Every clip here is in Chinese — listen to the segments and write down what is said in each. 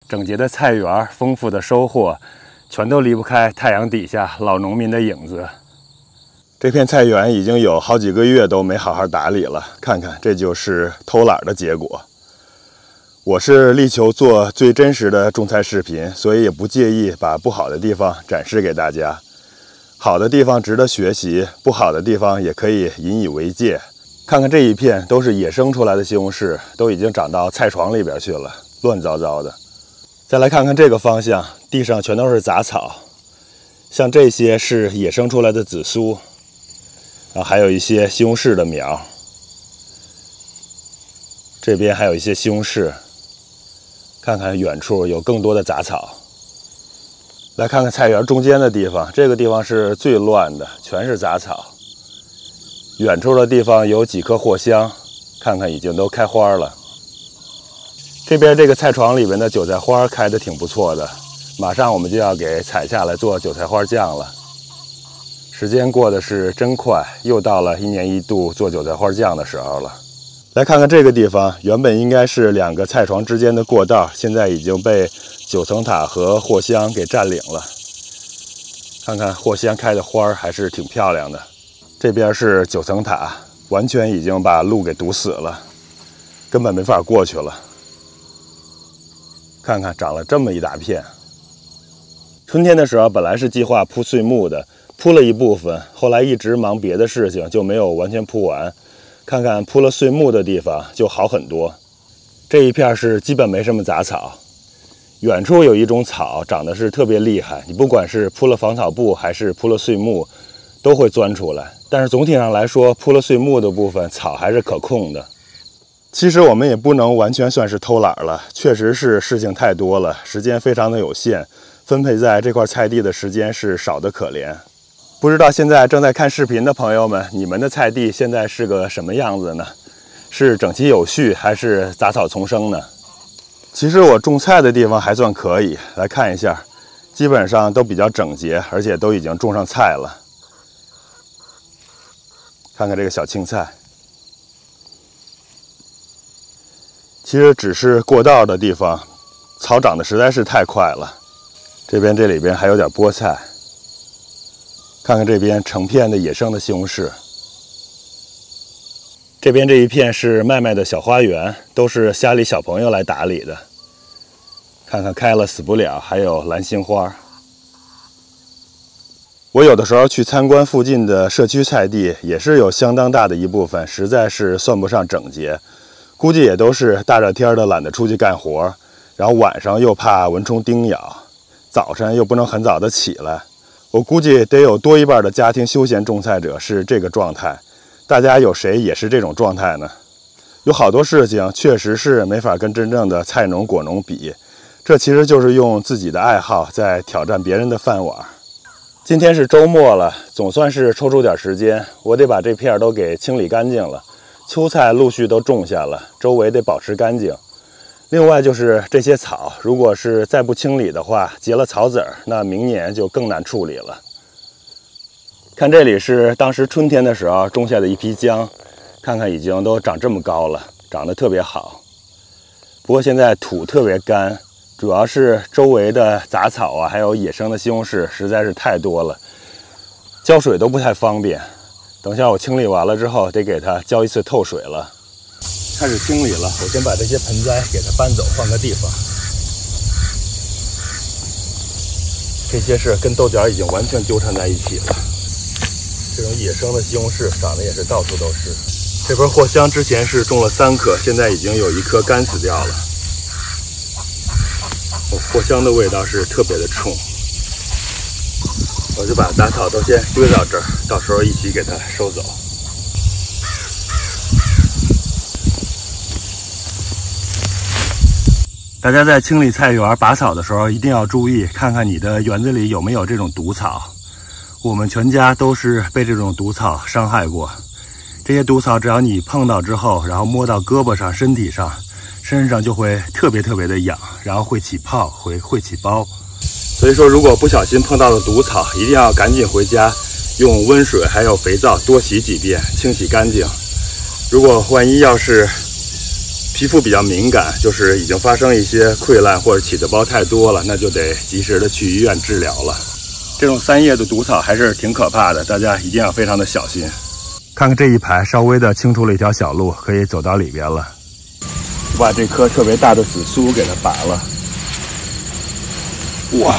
整洁的菜园，丰富的收获，全都离不开太阳底下老农民的影子。这片菜园已经有好几个月都没好好打理了，看看，这就是偷懒的结果。我是力求做最真实的种菜视频，所以也不介意把不好的地方展示给大家。好的地方值得学习，不好的地方也可以引以为戒。看看这一片都是野生出来的西红柿，都已经长到菜床里边去了，乱糟糟的。再来看看这个方向，地上全都是杂草，像这些是野生出来的紫苏，然后还有一些西红柿的苗。这边还有一些西红柿，看看远处有更多的杂草。来看看菜园中间的地方，这个地方是最乱的，全是杂草。远处的地方有几棵藿香，看看已经都开花了。这边这个菜床里面的韭菜花开得挺不错的，马上我们就要给采下来做韭菜花酱了。时间过得是真快，又到了1年1度做韭菜花酱的时候了。来看看这个地方，原本应该是2个菜床之间的过道，现在已经被9层塔和藿香给占领了。看看藿香开的花还是挺漂亮的。这边是9层塔，完全已经把路给堵死了，根本没法过去了。看看长了这么一大片。春天的时候本来是计划铺碎木的，铺了一部分，后来一直忙别的事情，就没有完全铺完。看看铺了碎木的地方就好很多。这一片是基本没什么杂草，远处有一种草长得是特别厉害，你不管是铺了防草布还是铺了碎木都会钻出来，但是总体上来说铺了碎木的部分草还是可控的。其实我们也不能完全算是偷懒了，确实是事情太多了，时间非常的有限，分配在这块菜地的时间是少得可怜。不知道现在正在看视频的朋友们，你们的菜地现在是个什么样子呢？是整齐有序还是杂草丛生呢？其实我种菜的地方还算可以，来看一下，基本上都比较整洁，而且都已经种上菜了。看看这个小青菜，其实只是过道的地方，草长得实在是太快了。这里边还有点菠菜。看看这边成片的野生的西红柿，这边这一片是麦麦的小花园，都是家里小朋友来打理的。看看开了死不了，还有蓝心花。我有的时候去参观附近的社区菜地，也是有相当大的一部分实在是算不上整洁，估计也都是大热天的懒得出去干活，然后晚上又怕蚊虫叮咬，早晨又不能很早的起来。我估计得有多一半的家庭休闲种菜者是这个状态，大家有谁也是这种状态呢？有好多事情确实是没法跟真正的菜农果农比，这其实就是用自己的爱好在挑战别人的饭碗。今天是周末了，总算是抽出点时间，我得把这片都给清理干净了。秋菜陆续都种下了，周围得保持干净。另外就是这些草，如果是再不清理的话，结了草籽儿，那明年就更难处理了。看这里是当时春天的时候种下的一批姜，看看已经都长这么高了，长得特别好。不过现在土特别干，主要是周围的杂草啊，还有野生的西红柿实在是太多了，浇水都不太方便。等下我清理完了之后，得给它浇一次透水了。开始清理了，我先把这些盆栽给它搬走，换个地方。这些是跟豆角已经完全纠缠在一起了。这种野生的西红柿长得也是到处都是。这盆藿香之前是种了3颗，现在已经有1颗干死掉了。藿香的味道是特别的冲。我就把杂草都先堆到这儿，到时候一起给它收走。大家在清理菜园拔草的时候一定要注意，看看你的园子里有没有这种毒草。我们全家都是被这种毒草伤害过。这些毒草只要你碰到之后，然后摸到胳膊上、身体上，身上就会特别的痒，然后会起泡，会起包。所以说，如果不小心碰到了毒草，一定要赶紧回家，用温水还有肥皂多洗几遍，清洗干净。如果万一要是皮肤比较敏感，就是已经发生一些溃烂或者起的包太多了，那就得及时的去医院治疗了。这种3叶的毒草还是挺可怕的，大家一定要非常的小心。看看这一排，稍微的清出了一条小路，可以走到里边了。我把这棵特别大的紫苏给它拔了。哇！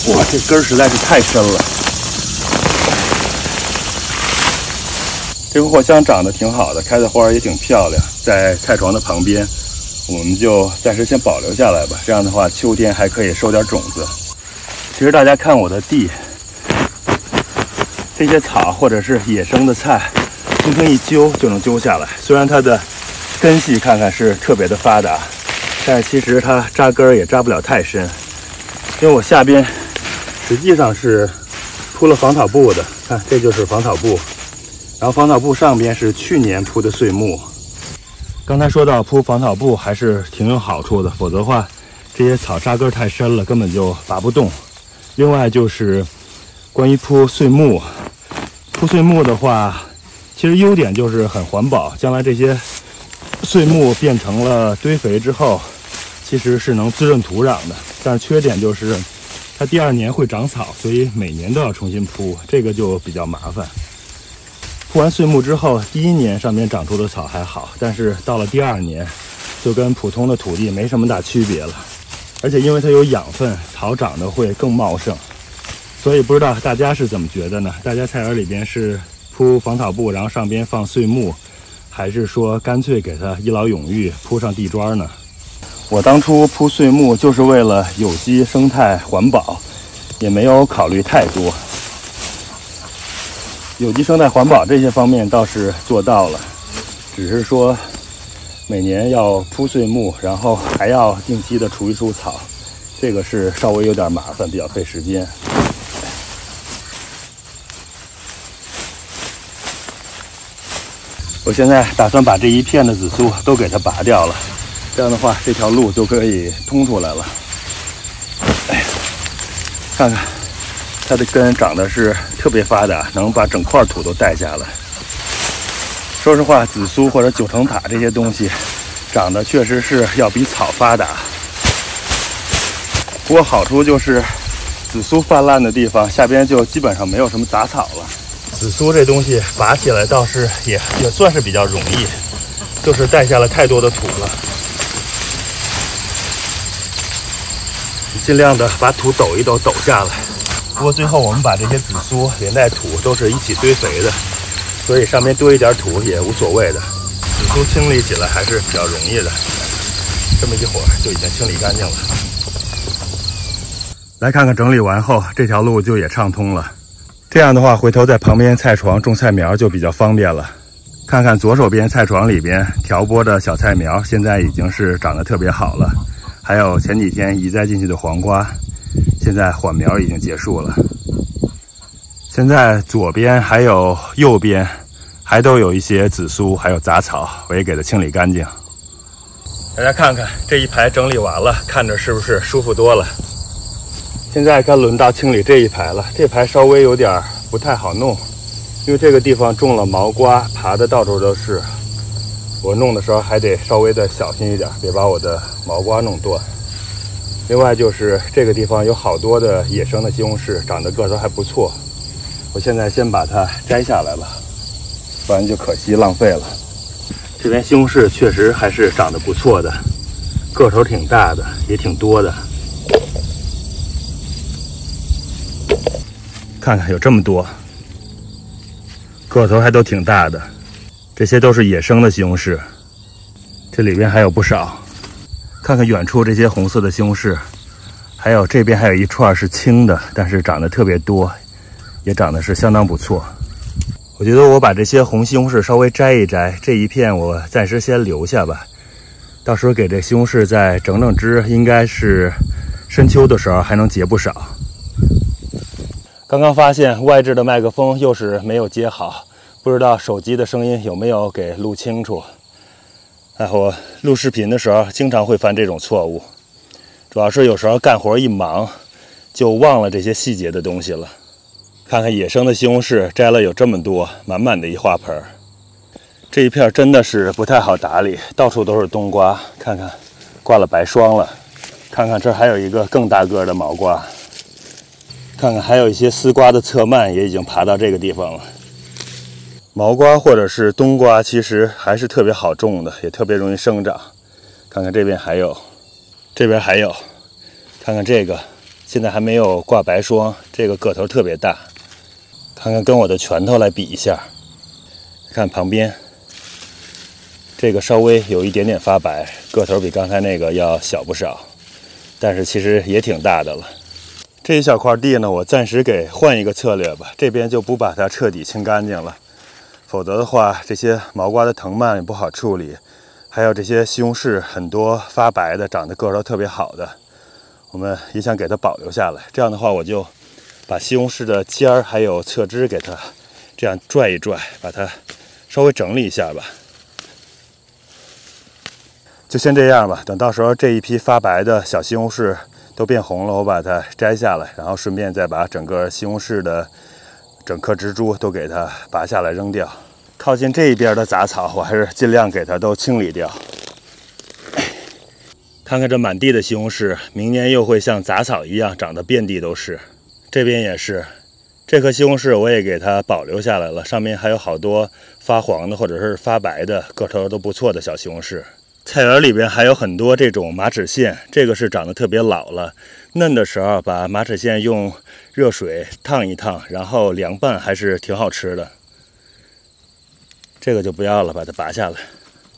哇，这根儿实在是太深了。这个藿香长得挺好的，开的花儿也挺漂亮，在菜床的旁边，我们就暂时先保留下来吧。这样的话，秋天还可以收点种子。其实大家看我的地，这些草或者是野生的菜，轻轻一揪就能揪下来。虽然它的根系看看是特别的发达，但是其实它扎根也扎不了太深，因为我下边实际上是铺了防草布的。看，这就是防草布。然后防草布上边是去年铺的碎木。刚才说到铺防草布还是挺有好处的，否则的话，这些草扎根太深了，根本就拔不动。另外就是关于铺碎木，铺碎木的话，其实优点就是很环保，将来这些碎木变成了堆肥之后，其实是能滋润土壤的。但是缺点就是它第2年会长草，所以每年都要重新铺，这个就比较麻烦。铺完碎木之后，第1年上面长出的草还好，但是到了第2年，就跟普通的土地没什么大区别了。而且因为它有养分，草长得会更茂盛。所以不知道大家是怎么觉得呢？大家菜园里边是铺防草布，然后上边放碎木，还是说干脆给它一劳永逸铺上地砖呢？我当初铺碎木就是为了有机、生态、环保，也没有考虑太多。有机、生态、环保这些方面倒是做到了，只是说每年要铺碎木，然后还要定期的除一除草，这个是稍微有点麻烦，比较费时间。我现在打算把这一片的紫苏都给它拔掉了，这样的话这条路就可以通出来了。看看它的根长得是特别发达，能把整块土都带下来。说实话，紫苏或者9层塔这些东西长得确实是要比草发达。不过好处就是紫苏泛滥的地方下边就基本上没有什么杂草了。紫苏这东西拔起来倒是也算是比较容易，就是带下了太多的土了。尽量的把土抖一抖，抖下来。不过最后我们把这些紫苏连带土都是一起堆肥的，所以上面多一点土也无所谓的。紫苏清理起来还是比较容易的，这么一会儿就已经清理干净了。来看看整理完后，这条路就也畅通了。这样的话，回头在旁边菜床种菜苗就比较方便了。看看左手边菜床里边调播的小菜苗，现在已经是长得特别好了。还有前几天移栽进去的黄瓜，现在缓苗已经结束了。现在左边还有右边还都有一些紫苏，还有杂草，我也给它清理干净。大家看看这一排整理完了，看着是不是舒服多了？现在该轮到清理这一排了。这排稍微有点不太好弄，因为这个地方种了毛瓜，爬的到处都是。我弄的时候还得稍微的小心一点，别把我的毛瓜弄断。另外就是这个地方有好多的野生的西红柿，长得个头还不错。我现在先把它摘下来了，不然就可惜浪费了。这边西红柿确实还是长得不错的，个头挺大的，也挺多的。看看有这么多，个头还都挺大的，这些都是野生的西红柿，这里边还有不少。看看远处这些红色的西红柿，还有这边还有一串是青的，但是长得特别多，也长得是相当不错。我觉得我把这些红西红柿稍微摘一摘，这一片我暂时先留下吧，到时候给这西红柿再整整枝，应该是深秋的时候还能结不少。刚刚发现外置的麦克风又是没有接好，不知道手机的声音有没有给录清楚。我录视频的时候经常会犯这种错误，主要是有时候干活一忙就忘了这些细节的东西了。看看野生的西红柿摘了有这么多，满满的一花盆。这一片真的是不太好打理，到处都是冬瓜，看看挂了白霜了。看看这还有一个更大个的毛瓜，看看还有一些丝瓜的侧蔓也已经爬到这个地方了。毛瓜或者是冬瓜其实还是特别好种的，也特别容易生长。看看这边还有，这边还有，看看这个现在还没有挂白霜，这个个头特别大。看看跟我的拳头来比一下，看旁边这个稍微有一点点发白，个头比刚才那个要小不少，但是其实也挺大的了。这一小块地呢，我暂时给换一个策略吧，这边就不把它彻底清干净了，否则的话，这些毛瓜的藤蔓也不好处理，还有这些西红柿很多发白的，长得个头特别好的，我们也想给它保留下来。这样的话，我就把西红柿的尖儿还有侧枝给它这样拽一拽，把它稍微整理一下吧。就先这样吧，等到时候这一批发白的小西红柿都变红了，我把它摘下来，然后顺便再把整个西红柿的整颗植株都给它拔下来扔掉。靠近这一边的杂草，我还是尽量给它都清理掉。看看这满地的西红柿，明年又会像杂草一样长得遍地都是。这边也是，这颗西红柿我也给它保留下来了，上面还有好多发黄的或者是发白的，个头都不错的小西红柿。菜园里边还有很多这种马齿苋，这个是长得特别老了，嫩的时候把马齿苋用热水烫一烫，然后凉拌还是挺好吃的。这个就不要了，把它拔下来。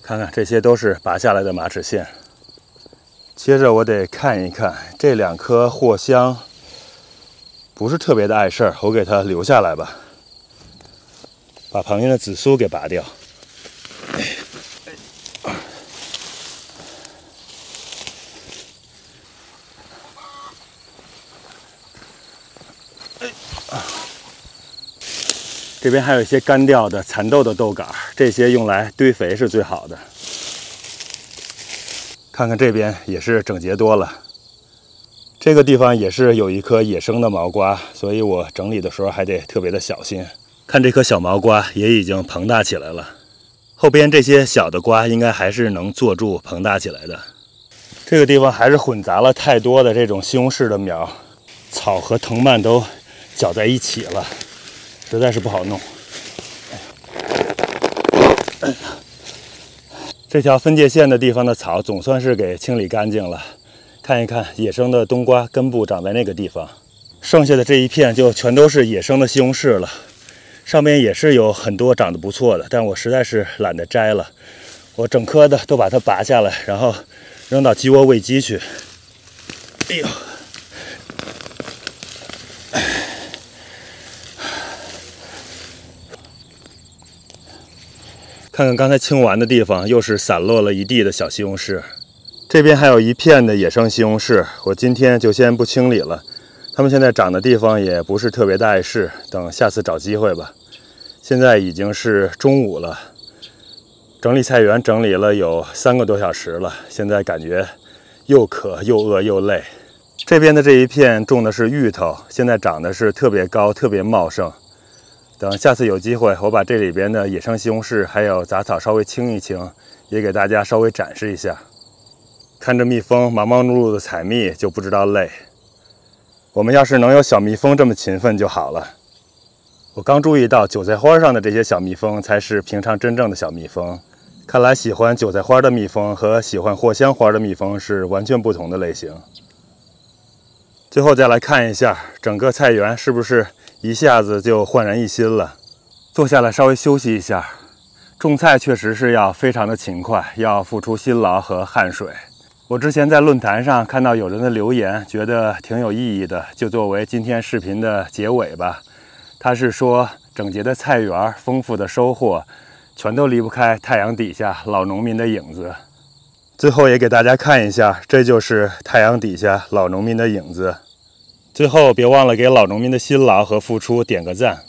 看看这些都是拔下来的马齿苋。接着我得看一看这2颗藿香，不是特别的碍事儿，我给它留下来吧。把旁边的紫苏给拔掉。这边还有一些干掉的蚕豆的豆杆，这些用来堆肥是最好的。看看这边也是整洁多了。这个地方也是有一颗野生的毛瓜，所以我整理的时候还得特别的小心。看这颗小毛瓜也已经膨大起来了，后边这些小的瓜应该还是能坐住膨大起来的。这个地方还是混杂了太多的这种西红柿的苗，草和藤蔓都搅在一起了，实在是不好弄。这条分界线的地方的草总算是给清理干净了。看一看野生的冬瓜根部长在那个地方，剩下的这一片就全都是野生的西红柿了。上面也是有很多长得不错的，但我实在是懒得摘了，我整颗的都把它拔下来，然后扔到鸡窝喂鸡去。哎呦！看看刚才清完的地方，又是散落了一地的小西红柿。这边还有一片的野生西红柿，我今天就先不清理了。它们现在长的地方也不是特别的碍事，等下次找机会吧。现在已经是中午了，整理菜园整理了有3个多小时了，现在感觉又渴又饿又累。这边的这一片种的是芋头，现在长得是特别高，特别茂盛。等下次有机会，我把这里边的野生西红柿还有杂草稍微清一清，也给大家稍微展示一下。看着蜜蜂忙忙碌碌的采蜜，就不知道累。我们要是能有小蜜蜂这么勤奋就好了。我刚注意到韭菜花上的这些小蜜蜂才是平常真正的小蜜蜂。看来喜欢韭菜花的蜜蜂和喜欢藿香花的蜜蜂是完全不同的类型。最后再来看一下整个菜园是不是一下子就焕然一新了。坐下来稍微休息一下。种菜确实是要非常的勤快，要付出辛劳和汗水。我之前在论坛上看到有人的留言，觉得挺有意义的，就作为今天视频的结尾吧。他是说，整洁的菜园，丰富的收获，全都离不开太阳底下老农民的影子。最后也给大家看一下，这就是太阳底下老农民的影子。最后别忘了给老农民的辛劳和付出点个赞。